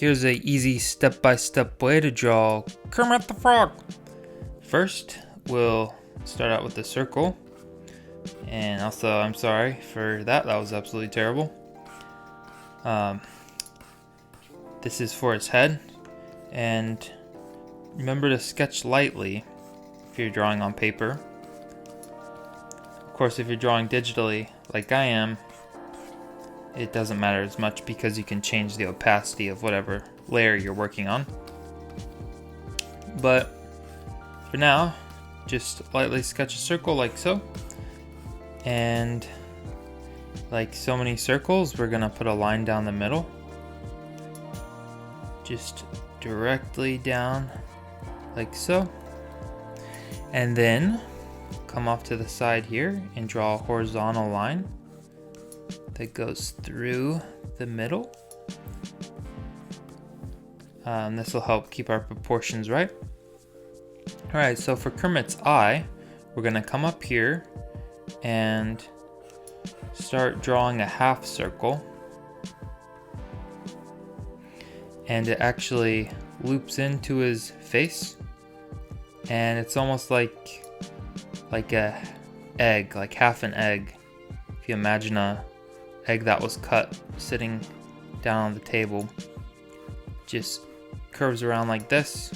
here's a easy step-by-step way to draw Kermit the Frog. First, we'll start out with the circle. And also, I'm sorry for that. That was absolutely terrible. This is for its head. And remember to sketch lightly if you're drawing on paper. Of course, if you're drawing digitally, like I am, it doesn't matter as much because you can change the opacity of whatever layer you're working on. But for now, just lightly sketch a circle like so. And like so many circles, we're gonna put a line down the middle. Just directly down like so. And then come off to the side here and draw a horizontal line that goes through the middle. This will help keep our proportions right. Alright, so for Kermit's eye, we're gonna come up here and start drawing a half circle. And it actually loops into his face. And it's almost like a egg, like half an egg. If you imagine a egg that was cut sitting down on the table, just curves around like this.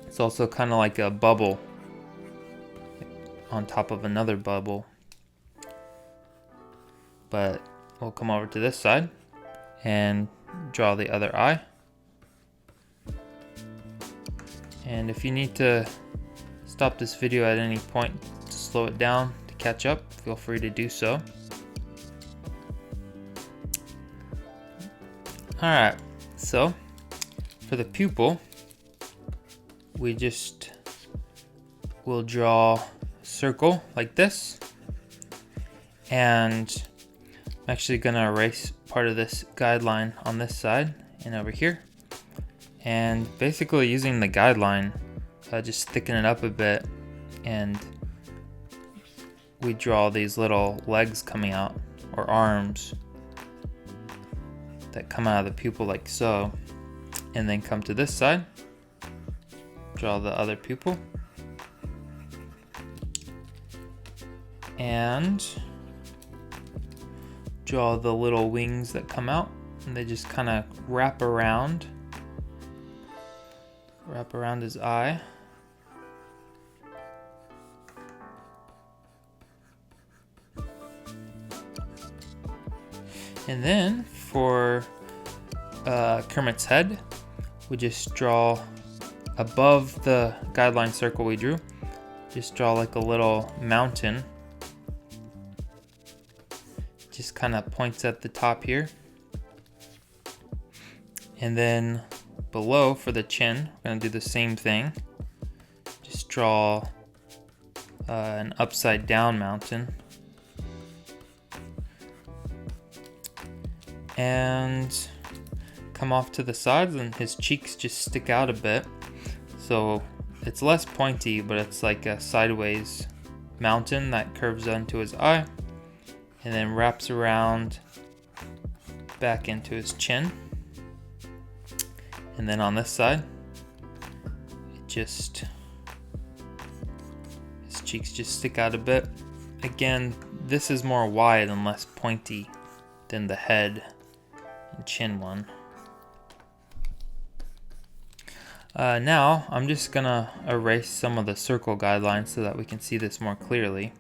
It's also kind of like a bubble on top of another bubble. But we'll come over to this side and draw the other eye. And if you need to stop this video at any point to slow it down to catch up, feel free to do so. Alright, so for the pupil, we'll draw a circle like this. And I'm actually gonna erase part of this guideline on this side and over here. And basically using the guideline, just thicken it up a bit, and we draw these little legs coming out, or arms, that come out of the pupil like so. And then come to this side, draw the other pupil, and draw the little wings that come out, and they just kind of wrap around his eye. And then for Kermit's head, we just draw above the guideline circle we drew, just draw like a little mountain. Just kind of points at the top here. And then below for the chin, we're going to do the same thing. Just draw an upside down mountain. And come off to the sides, and his cheeks just stick out a bit. So it's less pointy, but it's like a sideways mountain that curves onto his eye and then wraps around back into his chin. And then on this side, his cheeks just stick out a bit. Again, this is more wide and less pointy than the head and chin one. Now, I'm just gonna erase some of the circle guidelines so that we can see this more clearly.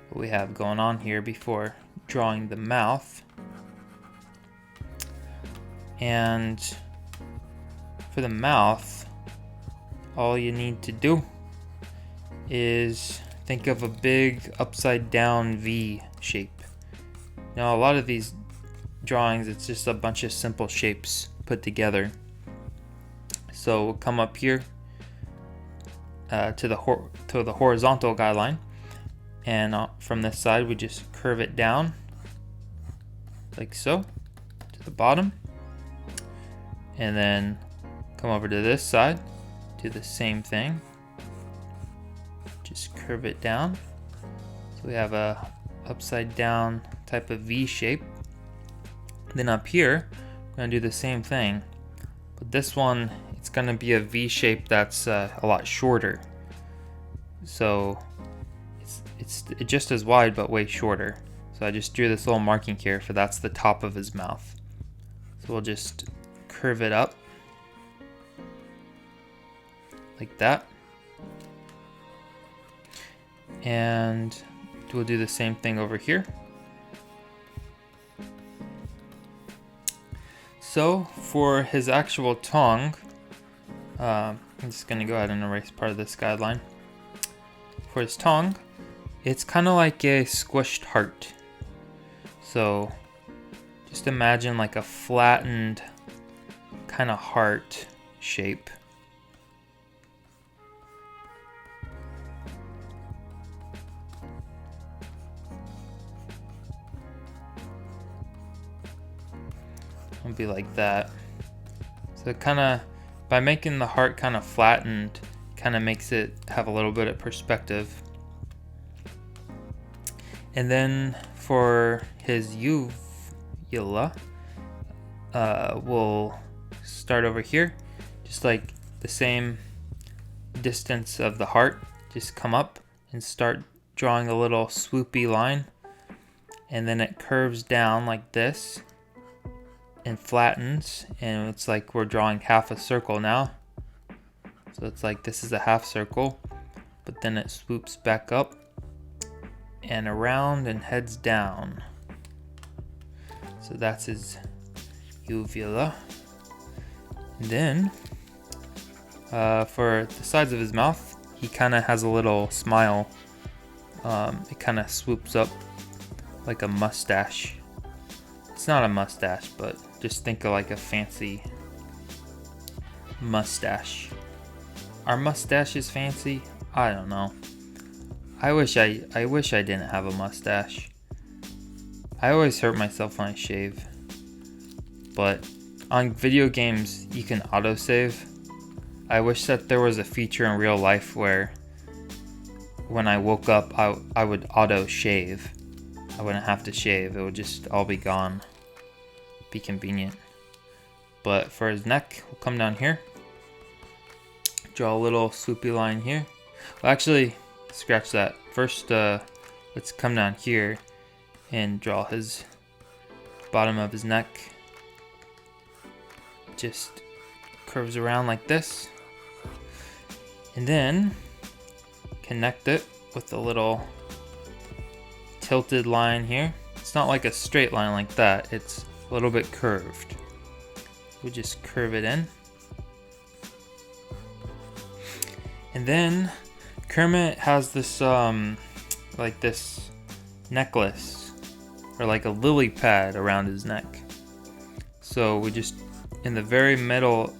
What we have going on here before drawing the mouth. And for the mouth, all you need to do is think of a big upside down V shape. Now, a lot of these drawings, it's just a bunch of simple shapes put together. So we'll come up here to the horizontal guideline, and from this side we just curve it down like so to the bottom, and then come over to this side, do the same thing, just curve it down. So we have a upside down type of V shape. Then up here I'm gonna do the same thing, but this one, it's gonna be a V shape that's a lot shorter. So it's just as wide but way shorter. So I just drew this little marking here for that's the top of his mouth. So we'll just curve it up like that. And we'll do the same thing over here. So for his actual tongue, I'm just gonna go ahead and erase part of this guideline. For his tongue, it's kind of like a squished heart. So just imagine like a flattened kind of heart shape. It'll be like that. So kind of, by making the heart kind of flattened, kind of makes it have a little bit of perspective. And then for his uvula, we'll start over here, just like the same distance of the heart. Just come up and start drawing a little swoopy line, and then it curves down like this and flattens, and it's like we're drawing half a circle now. So it's like this is a half circle, but then it swoops back up and around and heads down. So that's his uvula. And then for the sides of his mouth, he kind of has a little smile. It kind of swoops up like a mustache. It's not a mustache, but just think of like a fancy mustache. Are mustaches fancy? I don't know. I wish I didn't have a mustache. I always hurt myself when I shave. But on video games, you can autosave. I wish that there was a feature in real life where when I woke up, I would auto shave. I wouldn't have to shave. It would just all be gone. Be convenient. But for his neck, we'll come down here. Draw a little swoopy line here. Well, actually, scratch that. First, let's come down here and draw his bottom of his neck. Just curves around like this. And then connect it with a little tilted line here. It's not like a straight line like that. It's a little bit curved. We just curve it in. And then Kermit has this like this necklace or like a lily pad around his neck. So we just, in the very middle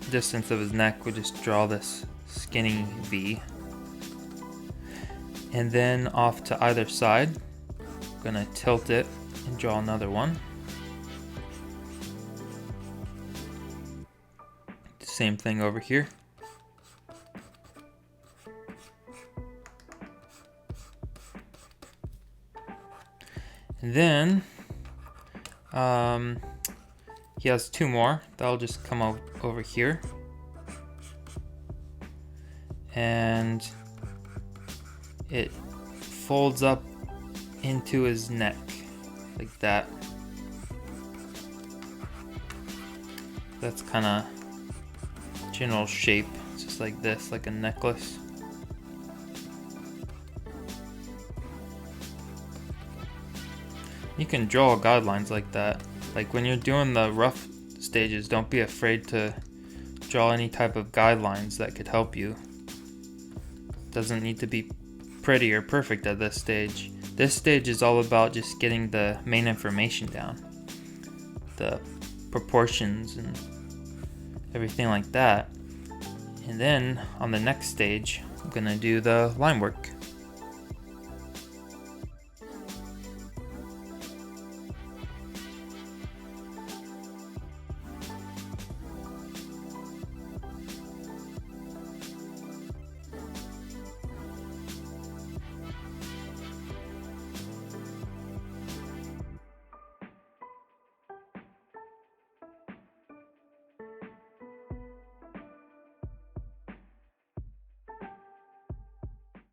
distance of his neck, we just draw this skinny V. And then off to either side, I'm gonna tilt it and draw another one. Same thing over here. And then he has two more. That'll just come over here. And it folds up into his neck like that. That's kind of general shape. It's just like this, like a necklace. You can draw guidelines like that. Like when you're doing the rough stages, don't be afraid to draw any type of guidelines that could help you. Doesn't need to be pretty or perfect at this stage. This stage is all about just getting the main information down. The proportions and everything like that. And then on the next stage, I'm gonna do the line work.